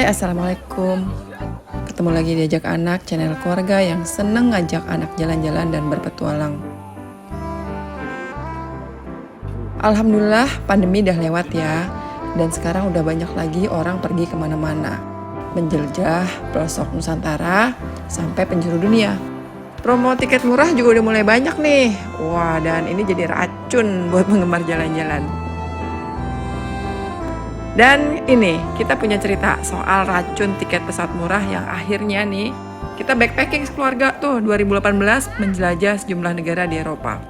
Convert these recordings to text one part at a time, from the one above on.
Hai, Assalamualaikum. Ketemu lagi diajak anak, channel keluarga yang seneng ngajak anak jalan-jalan dan berpetualang. Alhamdulillah pandemi udah lewat ya. Dan sekarang udah banyak lagi orang pergi kemana-mana. Menjelajah pelosok Nusantara sampai penjuru dunia. Promo tiket murah juga udah mulai banyak nih. Wah, dan ini jadi racun buat penggemar jalan-jalan. Dan ini kita punya cerita soal racun tiket pesawat murah yang akhirnya nih kita backpacking sekeluarga tuh 2018 menjelajah sejumlah negara di Eropa.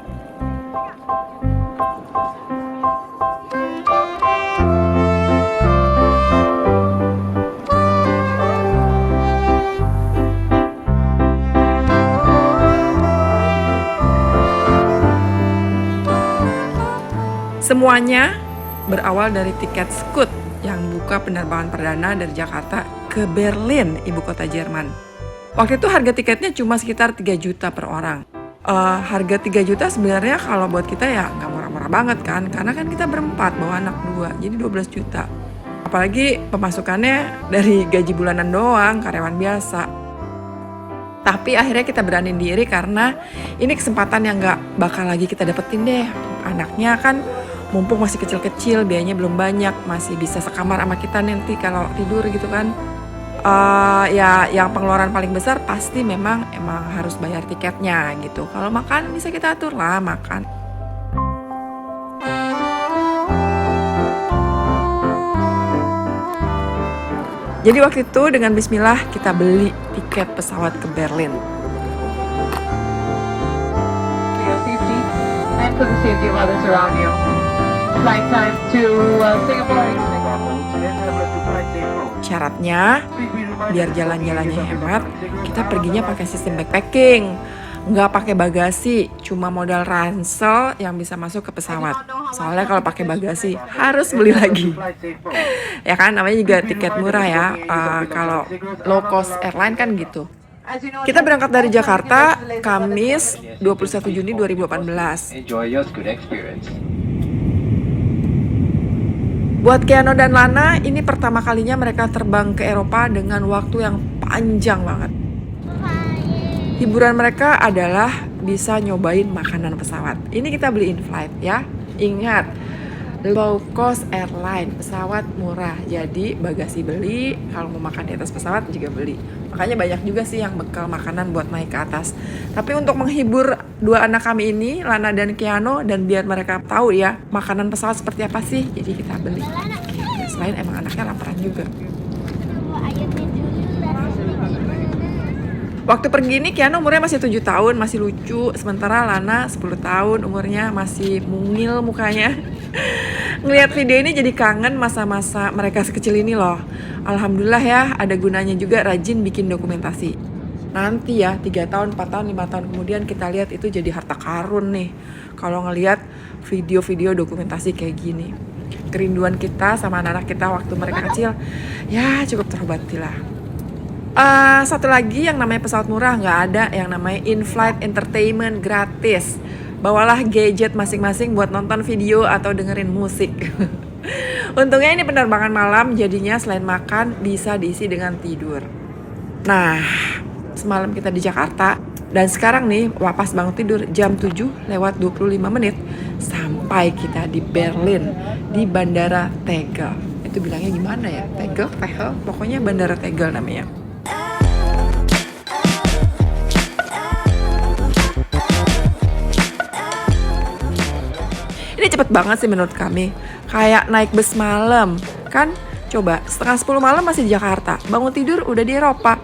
Semuanya berawal dari tiket Scoot yang buka penerbangan perdana dari Jakarta ke Berlin, ibu kota Jerman. Waktu itu harga tiketnya cuma sekitar 3 juta per orang. Harga 3 juta sebenarnya kalau buat kita ya nggak murah-murah banget kan, karena kan kita berempat bawa anak 2, jadi 12 juta. Apalagi pemasukannya dari gaji bulanan doang, karyawan biasa. Tapi akhirnya kita beraniin diri karena ini kesempatan yang nggak bakal lagi kita dapetin deh. Anaknya kan mumpung masih kecil-kecil, biayanya belum banyak, masih bisa sekamar sama kita nanti kalau tidur gitu kan. Ya yang pengeluaran paling besar pasti emang harus bayar tiketnya gitu. Kalau makan bisa kita atur lah makan. Jadi waktu itu dengan bismillah kita beli tiket pesawat ke Berlin. For your safety and for the safety of others around you. Flight time to Singapore. Syaratnya, biar jalan-jalannya hemat, kita perginya pakai sistem backpacking. Nggak pakai bagasi, cuma modal ransel yang bisa masuk ke pesawat. Soalnya kalau pakai bagasi harus beli lagi. Ya kan, namanya juga tiket murah ya. Kalau low cost airline kan gitu. Kita berangkat dari Jakarta, Kamis 21 Juni 2018. Enjoy your good experience. Buat Keanu dan Lana, ini pertama kalinya mereka terbang ke Eropa dengan waktu yang panjang banget. Hiburan mereka adalah bisa nyobain makanan pesawat. Ini kita beli in-flight ya. Ingat, low cost airline, pesawat murah. Jadi bagasi beli, kalau mau makan di atas pesawat juga beli. Makanya banyak juga sih yang bekal makanan buat naik ke atas. Tapi untuk menghibur dua anak kami ini, Lana dan Keanu, dan biar mereka tahu ya makanan pesawat seperti apa sih, jadi kita beli. Selain emang anaknya laparan juga. Waktu pergi ini Keanu umurnya masih 7 tahun, masih lucu. Sementara Lana 10 tahun, umurnya masih mungil mukanya. Ngelihat video ini jadi kangen masa-masa mereka sekecil ini loh. Alhamdulillah ya, ada gunanya juga rajin bikin dokumentasi. Nanti ya 3 tahun, 4 tahun, 5 tahun kemudian kita lihat itu jadi harta karun nih. Kalau ngelihat video-video dokumentasi kayak gini. Kerinduan kita sama anak-anak kita waktu mereka kecil, ya cukup terobati lah. Satu lagi yang namanya pesawat murah, nggak ada yang namanya in-flight entertainment gratis. Bawalah gadget masing-masing buat nonton video atau dengerin musik. Untungnya ini penerbangan malam, jadinya selain makan bisa diisi dengan tidur. Nah, semalam kita di Jakarta dan sekarang nih wapas bangun tidur jam 7 lewat 25 menit sampai kita di Berlin di Bandara Tegel. Itu bilangnya gimana ya? Tegel, pokoknya Bandara Tegel namanya. Ini cepet banget sih menurut kami. Kayak naik bus malam. Kan coba setengah 10 malam masih di Jakarta. Bangun tidur udah di Eropa.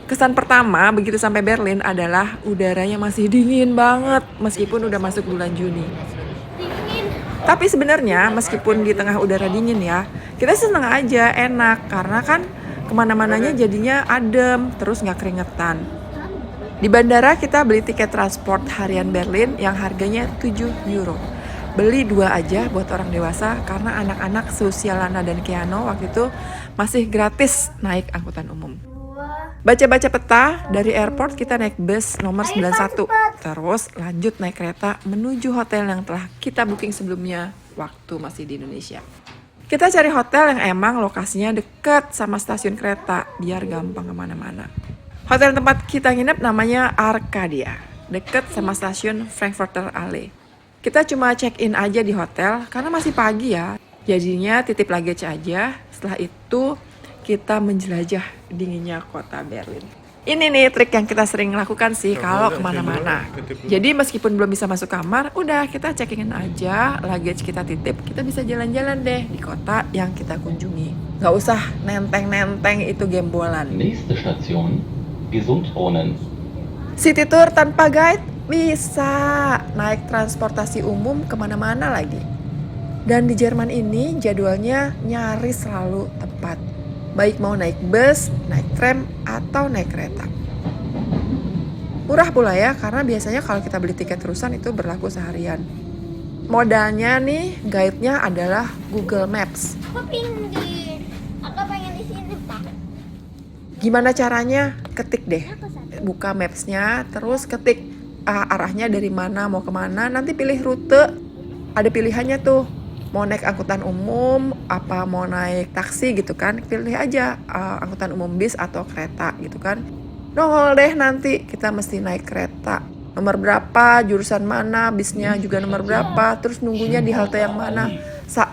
Kesan pertama begitu sampai Berlin adalah udaranya masih dingin banget. Meskipun udah masuk bulan Juni. Tapi sebenarnya meskipun di tengah udara dingin ya, kita seneng aja, enak. Karena kan kemana-mananya jadinya adem, terus gak keringetan. Di bandara kita beli tiket transport harian Berlin yang harganya 7 euro. Beli 2 aja buat orang dewasa karena anak-anak seusia Lana dan Keanu waktu itu masih gratis naik angkutan umum. Baca-baca peta, dari airport kita naik bus nomor 91. Terus lanjut naik kereta menuju hotel yang telah kita booking sebelumnya waktu masih di Indonesia. Kita cari hotel yang emang lokasinya deket sama stasiun kereta, biar gampang kemana-mana. Hotel tempat kita nginep namanya Arcadia, deket sama stasiun Frankfurter Allee. Kita cuma check-in aja di hotel karena masih pagi ya, jadinya titip luggage aja. Setelah itu kita menjelajah dinginnya kota Berlin. Ini nih trik yang kita sering lakukan sih kalau kemana-mana. Jadi meskipun belum bisa masuk kamar, udah kita check-in aja, luggage kita titip, kita bisa jalan-jalan deh di kota yang kita kunjungi. Gak usah nenteng-nenteng itu gembolan. Nächste Station, Gesundbrunnen. City tour tanpa guide bisa, naik transportasi umum kemana-mana lagi. Dan di Jerman ini jadwalnya nyaris selalu tepat. Baik mau naik bus, naik tram, atau naik kereta. Murah pula ya, karena biasanya kalau kita beli tiket terusan itu berlaku seharian. Modalnya nih, guide-nya adalah Google Maps. Aku pengen di sini, Pak. Gimana caranya? Ketik deh. Buka Maps-nya, terus ketik arahnya dari mana, mau kemana. Nanti pilih rute. Ada pilihannya tuh. Mau naik angkutan umum, apa mau naik taksi gitu kan. Pilih aja angkutan umum bis atau kereta gitu kan. Nongol deh nanti kita mesti naik kereta. Nomor berapa, jurusan mana, bisnya juga nomor berapa. Terus nunggunya di halte yang mana.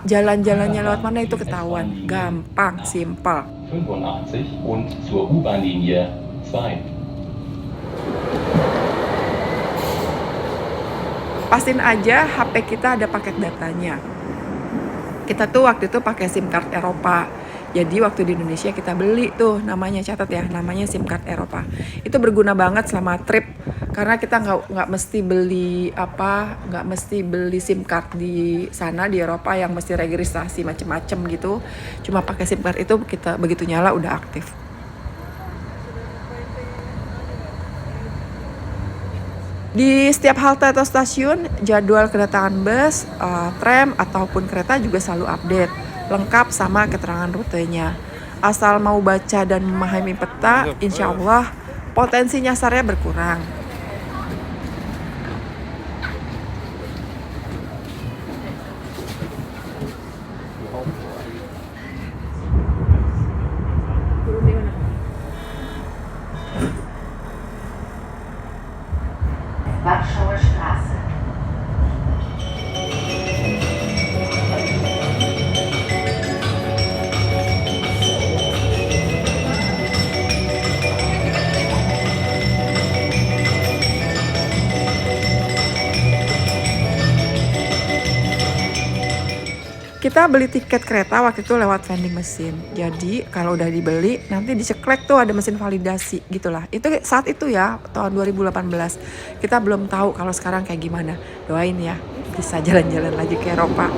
Jalan-jalannya lewat mana itu ketahuan. Gampang, simpel. 85 und zur U-Bahn-Linie 2. Pastiin aja HP kita ada paket datanya. Kita tuh waktu itu pakai SIM card Eropa. Jadi waktu di Indonesia kita beli tuh, namanya catat ya, namanya SIM card Eropa. Itu berguna banget selama trip karena kita nggak mesti beli SIM card di sana di Eropa yang mesti registrasi macem-macem gitu. Cuma pakai SIM card itu kita begitu nyala udah aktif. Di setiap halte atau stasiun, jadwal kedatangan bus, tram, ataupun kereta juga selalu update, lengkap sama keterangan rutenya. Asal mau baca dan memahami peta, insya Allah potensi nyasarnya berkurang. Warschauer Straße. Kita beli tiket kereta waktu itu lewat vending mesin. Jadi kalau udah dibeli nanti diceklek tuh ada mesin validasi gitulah. Itu saat itu ya tahun 2018. Kita belum tahu kalau sekarang kayak gimana. Doain ya bisa jalan-jalan lagi ke Eropa.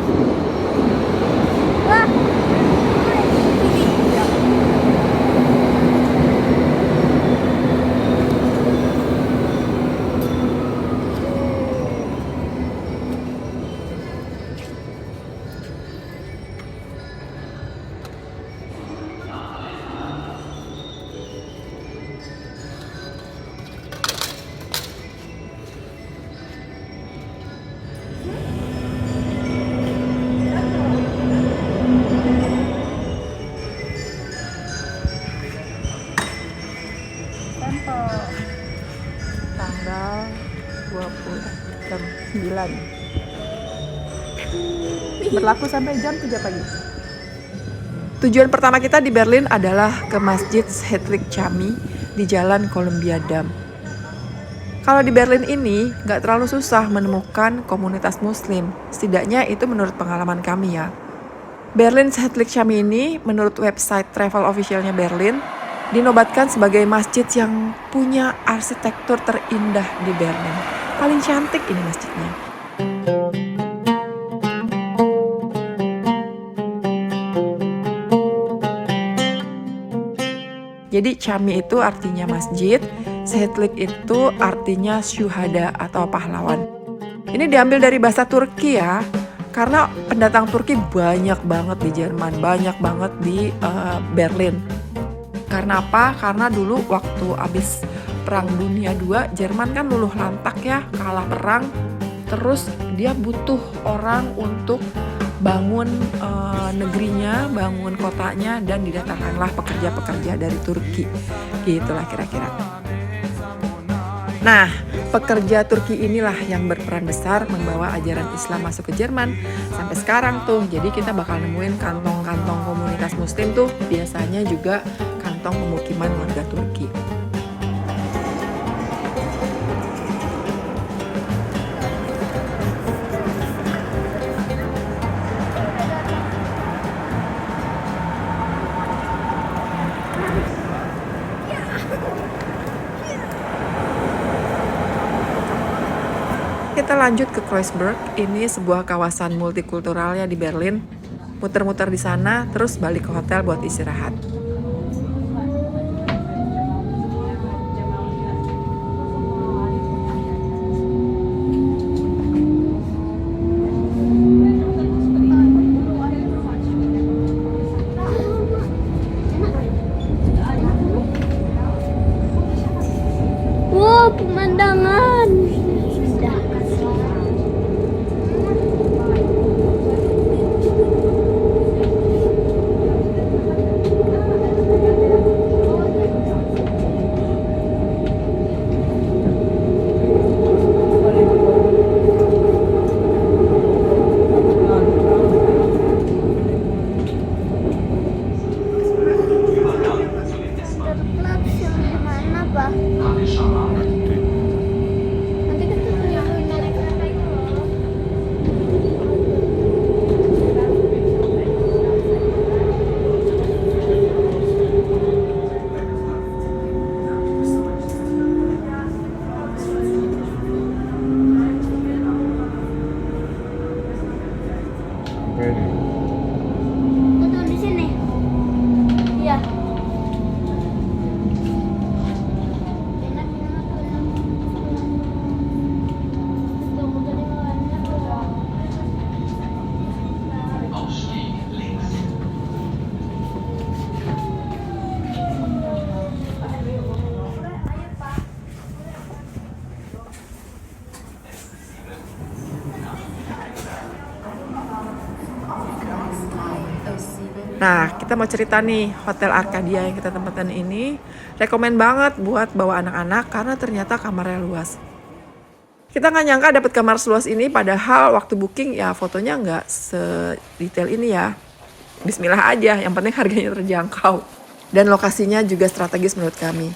Tanggal 20 jam 9. Berlaku sampai jam 3 pagi. Tujuan pertama kita di Berlin adalah ke Masjid Heilig Chami di Jalan Columbia Dam. Kalau di Berlin ini nggak terlalu susah menemukan komunitas muslim, setidaknya itu menurut pengalaman kami ya. Berlin Heilig Chami ini menurut website travel officialnya Berlin dinobatkan sebagai masjid yang punya arsitektur terindah di Berlin. Paling cantik ini masjidnya. Jadi Chami itu artinya masjid, Heilig itu artinya syuhada atau pahlawan. Ini diambil dari bahasa Turki ya, karena pendatang Turki banyak banget di Jerman, banyak banget di Berlin. Karena apa? Karena dulu waktu habis Perang Dunia II, Jerman kan luluh lantak ya, kalah perang. Terus dia butuh orang untuk bangun negerinya, bangun kotanya, dan didatangkanlah pekerja-pekerja dari Turki. Gitulah kira-kira. Nah, pekerja Turki inilah yang berperan besar membawa ajaran Islam masuk ke Jerman sampai sekarang tuh. Jadi kita bakal nemuin kantong-kantong komunitas muslim tuh biasanya juga kantong pemukiman warga Turki. Kita lanjut ke Kreuzberg, ini sebuah kawasan multikulturalnya di Berlin. Muter-muter di sana, terus balik ke hotel buat istirahat. Wow, pemandangan. Terplat yang di mana, Pak? Nanti kita naik kereta itu loh. Betul di sini. Iya. Enak banget. Tunggu tadi warnanya berapa? Ausstieg links. Nah, kita mau cerita nih, Hotel Arcadia yang kita tempatin ini rekomen banget buat bawa anak-anak karena ternyata kamarnya luas. Kita nggak nyangka dapat kamar seluas ini, padahal waktu booking ya fotonya nggak sedetail ini ya. Bismillah aja, yang penting harganya terjangkau. Dan lokasinya juga strategis menurut kami.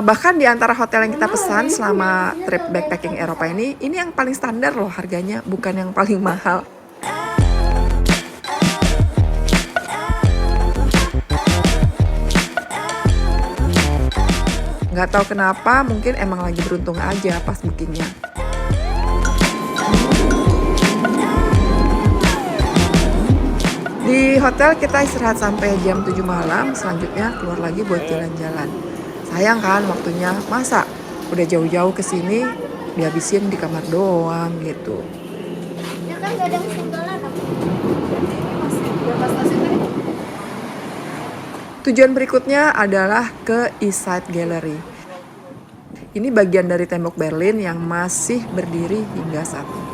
Bahkan di antara hotel yang kita pesan selama trip backpacking Eropa ini yang paling standar loh harganya, bukan yang paling mahal. Nggak tahu kenapa, mungkin emang lagi beruntung aja pas bookingnya. Di hotel kita istirahat sampai jam 7 malam, selanjutnya keluar lagi buat jalan-jalan. Sayang kan waktunya, masa udah jauh-jauh ke sini dihabisin di kamar doang gitu. Ya kan gak ada ketinggalan apa? Tujuan berikutnya adalah ke East Side Gallery. Ini bagian dari tembok Berlin yang masih berdiri hingga saat ini.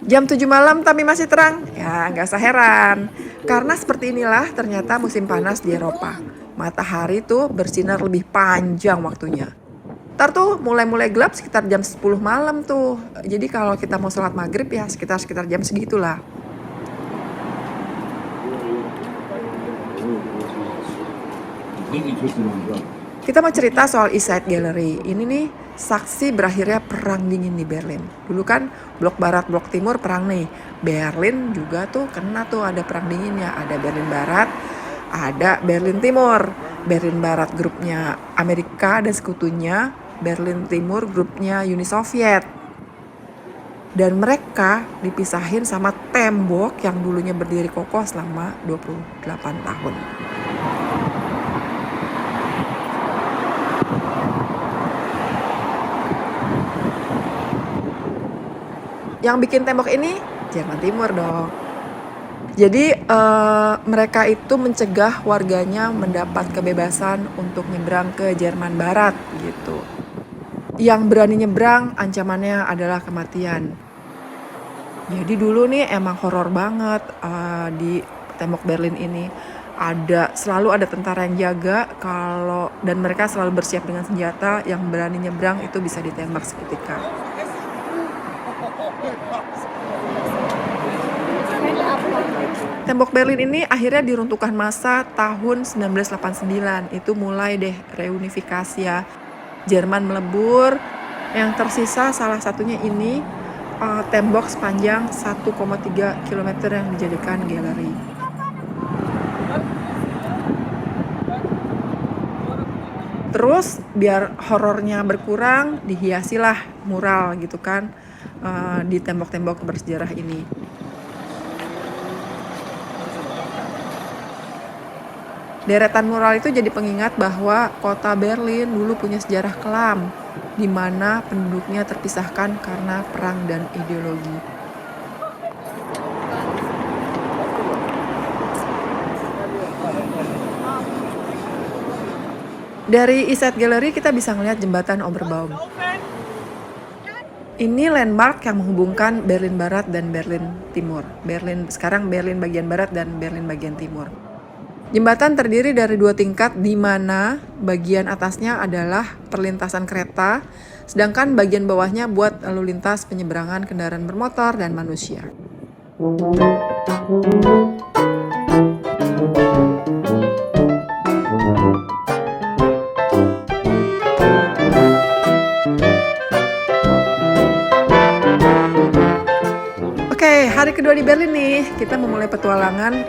Jam 7 malam tapi masih terang, ya nggak usah heran. Karena seperti inilah ternyata musim panas di Eropa. Matahari tuh bersinar lebih panjang waktunya. Ntar tuh mulai gelap sekitar jam 10 malam tuh. Jadi kalau kita mau sholat maghrib ya sekitar jam segitulah. Kita mau cerita soal East Side Gallery. Ini nih saksi berakhirnya perang dingin di Berlin. Dulu kan blok barat, blok timur perang nih. Berlin juga tuh kena tuh ada perang dinginnya. Ada Berlin Barat, ada Berlin Timur. Berlin Barat grupnya Amerika dan sekutunya, Berlin Timur grupnya Uni Soviet. Dan mereka dipisahin sama tembok yang dulunya berdiri kokoh selama 28 tahun. Yang bikin tembok ini Jerman Timur dong. Jadi mereka itu mencegah warganya mendapat kebebasan untuk nyebrang ke Jerman Barat gitu. Yang berani nyebrang ancamannya adalah kematian. Jadi dulu nih emang horor banget di tembok Berlin ini. Selalu ada tentara yang jaga dan mereka selalu bersiap dengan senjata. Yang berani nyebrang itu bisa ditembak seketika. Tembok Berlin ini akhirnya diruntuhkan massa tahun 1989. Itu mulai deh reunifikasi ya. Jerman melebur. Yang tersisa salah satunya ini tembok sepanjang 1,3 km yang dijadikan galeri. Terus biar horornya berkurang, dihiasilah mural gitu kan di tembok-tembok bersejarah ini. Deretan mural itu jadi pengingat bahwa kota Berlin dulu punya sejarah kelam, di mana penduduknya terpisahkan karena perang dan ideologi. Dari East Side Gallery kita bisa ngelihat jembatan Oberbaum. Ini landmark yang menghubungkan Berlin Barat dan Berlin Timur. Sekarang Berlin bagian Barat dan Berlin bagian Timur. Jembatan terdiri dari 2 tingkat di mana bagian atasnya adalah perlintasan kereta, sedangkan bagian bawahnya buat lalu lintas penyeberangan kendaraan bermotor dan manusia. Oke, hari kedua di Berlin nih, kita memulai petualangan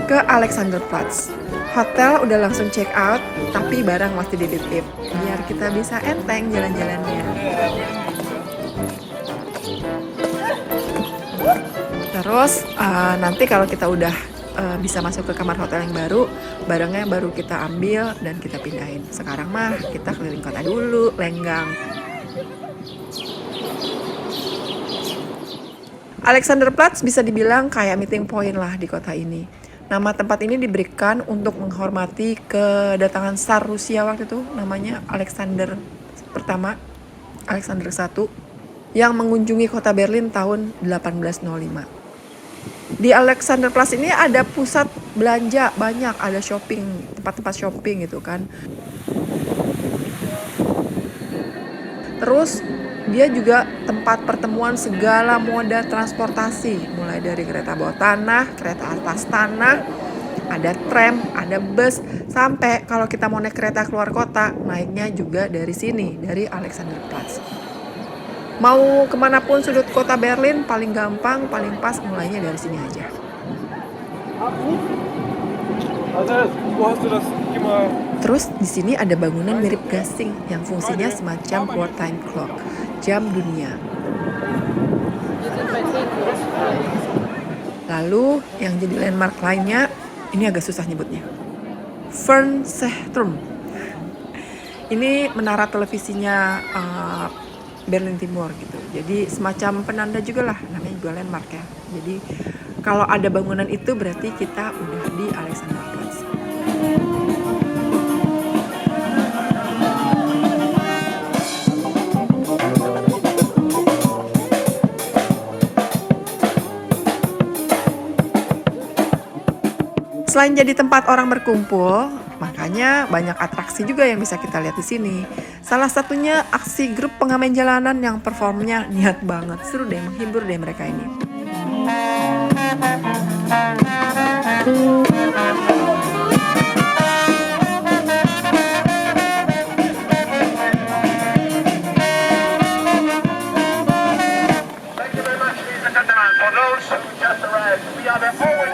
ke Alexanderplatz. Hotel udah langsung check out, tapi barang masih dititip biar kita bisa enteng jalan-jalannya. Terus nanti kalau kita udah bisa masuk ke kamar hotel yang baru, barangnya baru kita ambil dan kita pindahin. Sekarang mah kita keliling kota dulu, lenggang. Alexanderplatz bisa dibilang kayak meeting point lah di kota ini. Nama tempat ini diberikan untuk menghormati kedatangan Tsar Rusia waktu itu, namanya Alexander pertama, Alexander I, yang mengunjungi kota Berlin tahun 1805. Di Alexanderplatz ini ada pusat belanja banyak, ada shopping, tempat-tempat shopping gitu kan. Terus dia juga tempat pertemuan segala moda transportasi, mulai dari kereta bawah tanah, kereta atas tanah, ada tram, ada bus, sampai kalau kita mau naik kereta keluar kota, naiknya juga dari sini, dari Alexanderplatz. Mau kemanapun sudut kota Berlin, paling gampang, paling pas mulainya dari sini aja. Terus di sini ada bangunan mirip gasing yang fungsinya semacam wartime clock, jam dunia. Lalu yang jadi landmark lainnya, ini agak susah nyebutnya, Fernsehturm. Ini menara televisinya Berlin Timur gitu. Jadi semacam penanda juga lah, namanya juga landmark ya. Jadi kalau ada bangunan itu berarti kita udah di Alexanderplatz. Selain jadi tempat orang berkumpul, makanya banyak atraksi juga yang bisa kita lihat di sini. Salah satunya aksi grup pengamen jalanan yang performnya niat banget. Seru deh, menghibur deh mereka ini. For those who just arrived, we are the only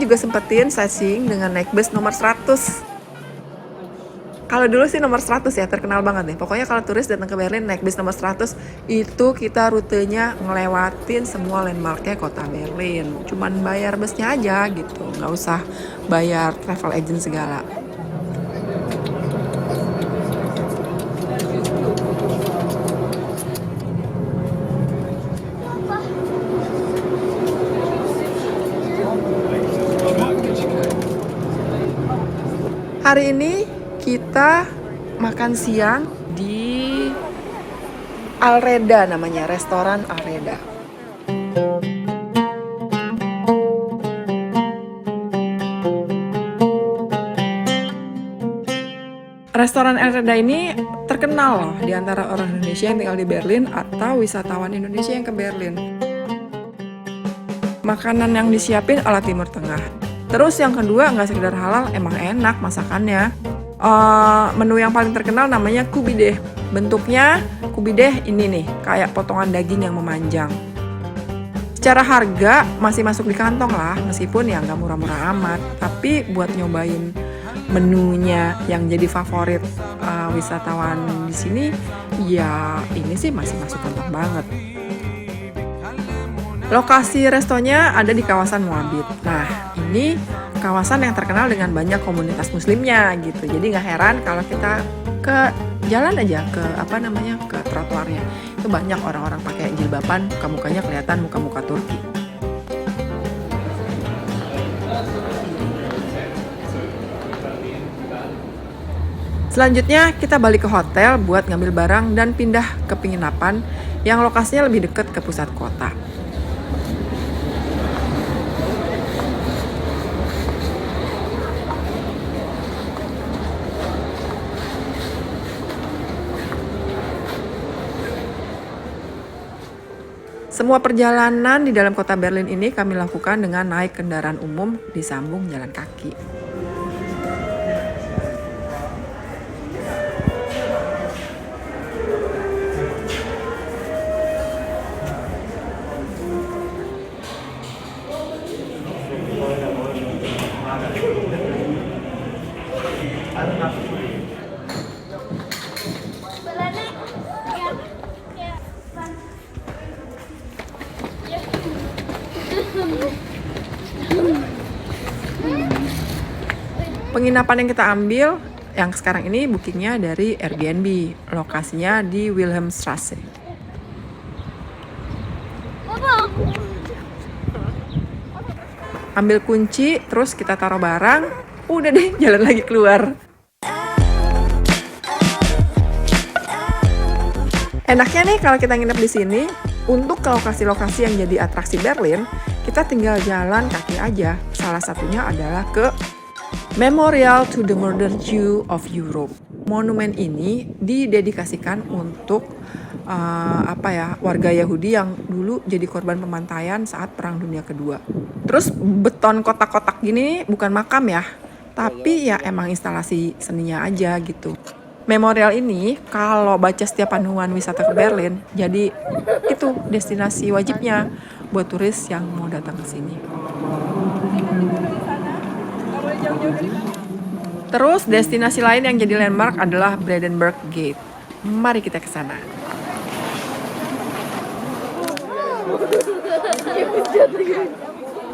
juga sempetin sightseeing dengan naik bus nomor 100. Kalau dulu sih nomor 100 ya, terkenal banget deh. Pokoknya kalau turis datang ke Berlin naik bus nomor 100, itu kita rutenya ngelewatin semua landmarknya kota Berlin. Cuman bayar busnya aja gitu, nggak usah bayar travel agent segala. Hari ini kita makan siang di Alreda namanya, restoran Alreda. Restoran Alreda ini terkenal loh di antara orang Indonesia yang tinggal di Berlin atau wisatawan Indonesia yang ke Berlin. Makanan yang disiapin ala Timur Tengah. Terus yang kedua nggak sekedar halal, emang enak masakannya. Menu yang paling terkenal namanya Kubideh. Bentuknya Kubideh ini nih, kayak potongan daging yang memanjang. Secara harga masih masuk di kantong lah, meskipun ya nggak murah-murah amat. Tapi buat nyobain menunya yang jadi favorit wisatawan di sini, ya ini sih masih masuk kantong banget. Lokasi restonya ada di kawasan Moabit. Nah, ini kawasan yang terkenal dengan banyak komunitas muslimnya gitu. Jadi nggak heran kalau kita ke jalan aja ke ke trotoarnya. Itu banyak orang-orang pakai jilbaban, muka-mukanya kelihatan muka-muka Turki. Selanjutnya kita balik ke hotel buat ngambil barang dan pindah ke penginapan yang lokasinya lebih dekat ke pusat kota. Semua perjalanan di dalam kota Berlin ini kami lakukan dengan naik kendaraan umum disambung jalan kaki. Penginapan yang kita ambil yang sekarang ini bookingnya dari Airbnb, lokasinya di Wilhelmstrasse. Ambil kunci, terus kita taruh barang, udah deh jalan lagi keluar. Enaknya nih kalau kita nginep di sini, untuk ke lokasi-lokasi yang jadi atraksi Berlin, kita tinggal jalan kaki aja. Salah satunya adalah ke Memorial to the Murdered Jew of Europe. Monumen ini didedikasikan untuk warga Yahudi yang dulu jadi korban pembantaian saat Perang Dunia Kedua. Terus beton kotak-kotak gini bukan makam ya, tapi ya emang instalasi seninya aja gitu. Memorial ini kalau baca setiap panduan wisata ke Berlin, jadi itu destinasi wajibnya buat turis yang mau datang ke sini. Terus destinasi lain yang jadi landmark adalah Brandenburg Gate. Mari kita ke sana.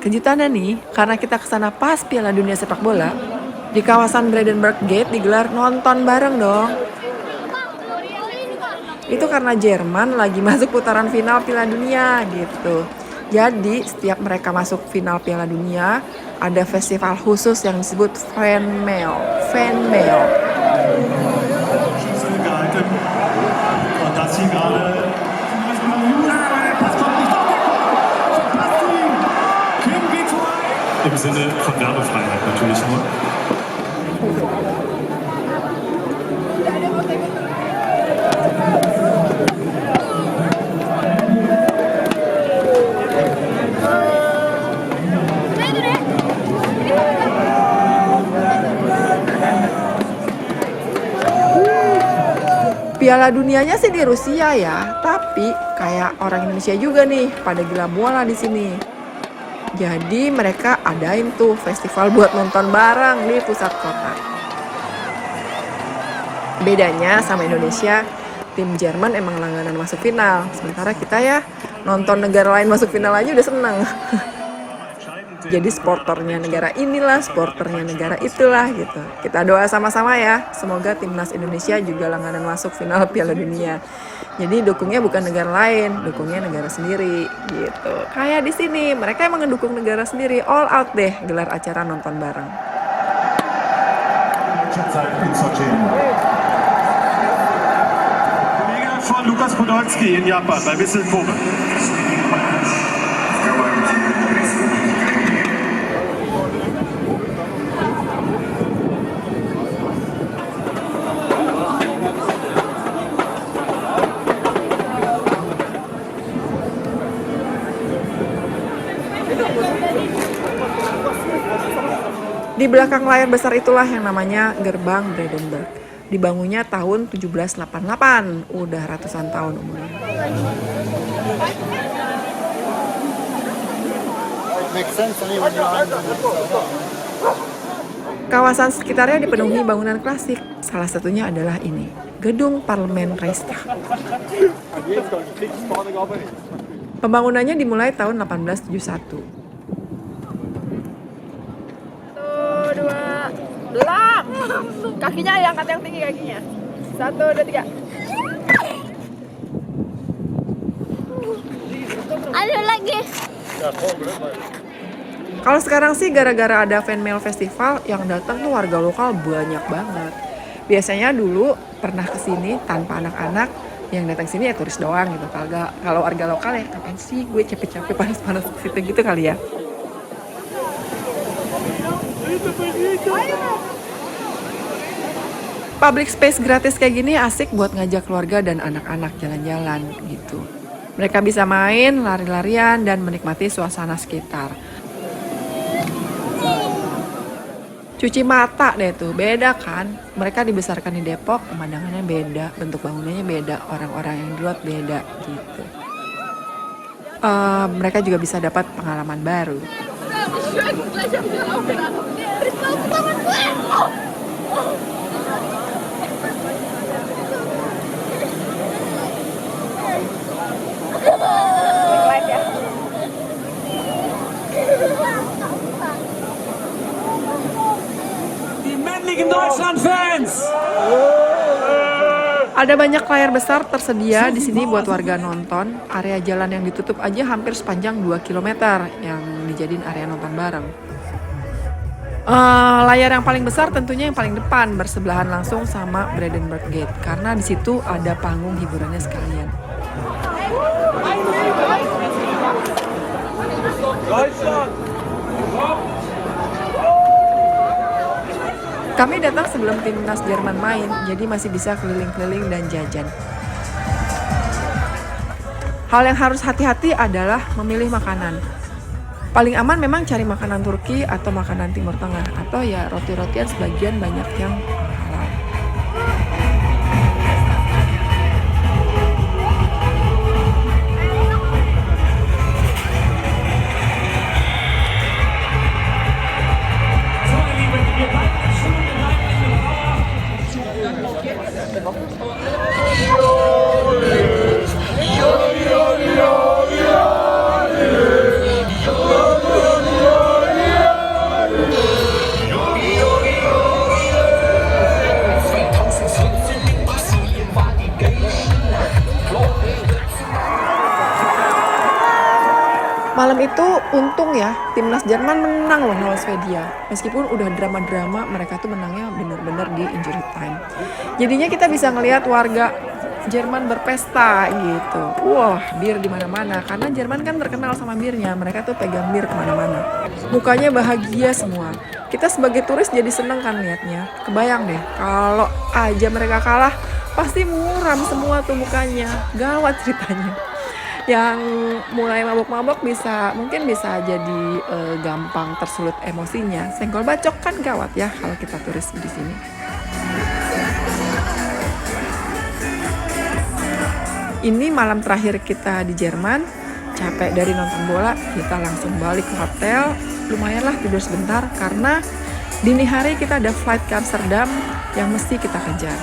Kejutannya nih, karena kita ke sana pas Piala Dunia Sepak Bola, di kawasan Brandenburg Gate digelar nonton bareng dong. Itu karena Jerman lagi masuk putaran final Piala Dunia gitu. Jadi setiap mereka masuk final Piala Dunia, ada festival khusus yang disebut Fanmail. Im Sinne von Werbefreiheit natürlich nur. Piala dunianya sih di Rusia ya, tapi kayak orang Indonesia juga nih, pada gila bola di sini. Jadi mereka adain tuh festival buat nonton bareng di pusat kota. Bedanya sama Indonesia, tim Jerman emang langganan masuk final. Sementara kita ya nonton negara lain masuk final aja udah seneng. Jadi sporternya negara inilah, sporternya negara itulah gitu. Kita doa sama-sama ya, semoga timnas Indonesia juga langganan masuk final Piala Dunia. Jadi dukungnya bukan negara lain, dukungnya negara sendiri gitu. Kayak di sini, mereka emang ngedukung negara sendiri, all out deh gelar acara nonton bareng. Kollege von Lukas Podolski in Japan bei Wissel Kobe. Di belakang layar besar itulah yang namanya Gerbang Brandenburg. Dibangunnya tahun 1788, udah ratusan tahun umurnya. Kawasan sekitarnya dipenuhi bangunan klasik. Salah satunya adalah ini, Gedung Parlemen Reichstag. Pembangunannya dimulai tahun 1871. Belak, kakinya angkat yang tinggi kakinya. 1, 2, 3. Ada lagi. Kalau sekarang sih gara-gara ada Fan Mail Festival yang datang tuh warga lokal banyak banget. Biasanya dulu pernah kesini tanpa anak-anak, yang datang sini ya turis doang gitu. Kalau warga lokal ya kapan sih gue capek-capek panas-panas ke situ gitu kali ya. Public space gratis kayak gini asik buat ngajak keluarga dan anak-anak jalan-jalan gitu. Mereka bisa main, lari-larian, dan menikmati suasana sekitar. Cuci mata deh tuh, beda kan? Mereka dibesarkan di Depok, pemandangannya beda, bentuk bangunannya beda, orang-orang yang di luar beda gitu. Mereka juga bisa dapat pengalaman baru. Die männlichen Deutschland-Fans! Ada banyak layar besar tersedia di sini buat warga nonton. Area jalan yang ditutup aja hampir sepanjang 2 km yang dijadiin area nonton bareng. Layar yang paling besar tentunya yang paling depan, bersebelahan langsung sama Brandenburg Gate, karena di situ ada panggung hiburannya sekalian. Kami datang sebelum timnas Jerman main, jadi masih bisa keliling-keliling dan jajan. Hal yang harus hati-hati adalah memilih makanan. Paling aman memang cari makanan Turki atau makanan Timur Tengah, atau ya roti-rotian sebagian banyak yang halal. Malam itu untung ya, timnas Jerman menang loh lawan Swedia. Meskipun udah drama-drama, mereka tuh menangnya bener-bener di injury time. Jadinya kita bisa ngelihat warga Jerman berpesta gitu. Wah, bir di mana-mana. Karena Jerman kan terkenal sama birnya, mereka tuh pegang bir kemana-mana. Mukanya bahagia semua. Kita sebagai turis jadi seneng kan liatnya. Kebayang deh, kalau aja mereka kalah, pasti muram semua tuh mukanya. Gawat ceritanya. Yang mulai mabok-mabok mungkin bisa jadi gampang tersulut emosinya. Senggol bacok kan gawat ya kalau kita turis di sini. Ini malam terakhir kita di Jerman. capek dari nonton bola, kita langsung balik ke hotel. Lumayanlah tidur sebentar karena dini hari kita ada flight ke Amsterdam yang mesti kita kejar.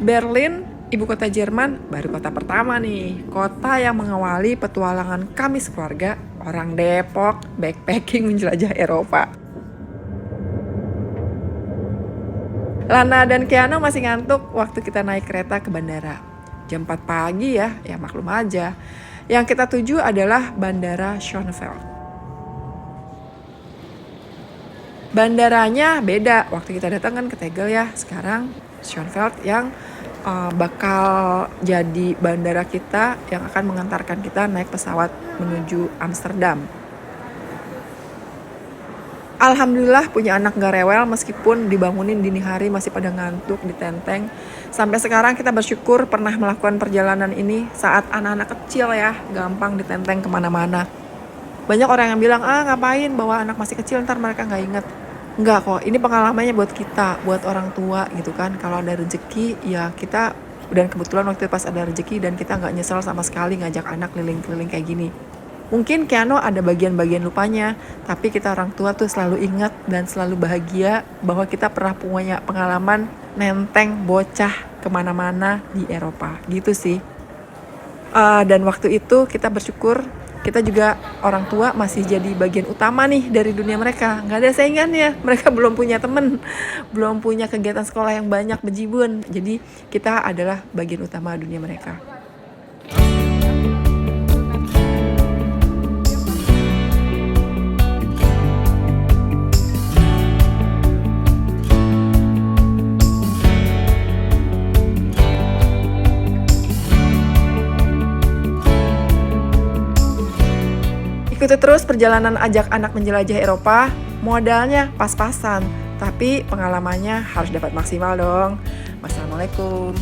Berlin, ibu kota Jerman, baru kota pertama nih. Kota yang mengawali petualangan kami sekeluarga, orang Depok, backpacking menjelajah Eropa. Lana dan Keanu masih ngantuk waktu kita naik kereta ke bandara. Jam 4 pagi ya maklum aja. Yang kita tuju adalah Bandara Schönefeld. Bandaranya beda, waktu kita datang kan ke Tegel ya, sekarang Schönefeld yang bakal jadi bandara kita yang akan mengantarkan kita naik pesawat menuju Amsterdam. Alhamdulillah punya anak gak rewel meskipun dibangunin dini hari masih pada ngantuk ditenteng. Sampai sekarang kita bersyukur pernah melakukan perjalanan ini saat anak-anak kecil ya, gampang ditenteng kemana-mana. Banyak orang yang bilang, ngapain bawa anak masih kecil ntar mereka gak inget. Enggak kok, ini pengalamannya buat kita, buat orang tua gitu kan. Kalau ada rezeki ya kita, dan kebetulan waktu itu pas ada rezeki dan kita gak nyesel sama sekali ngajak anak keliling-keliling kayak gini. Mungkin Keanu ada bagian-bagian lupanya, tapi kita orang tua tuh selalu ingat dan selalu bahagia bahwa kita pernah punya pengalaman nenteng bocah kemana-mana di Eropa, gitu sih. Dan waktu itu kita bersyukur, kita juga orang tua masih jadi bagian utama nih dari dunia mereka. Nggak ada saingannya, mereka belum punya temen, belum punya kegiatan sekolah yang banyak bejibun. Jadi kita adalah bagian utama dunia mereka. Ikuti terus perjalanan ajak anak menjelajah Eropa, modalnya pas-pasan, tapi pengalamannya harus dapat maksimal dong. Wassalamualaikum.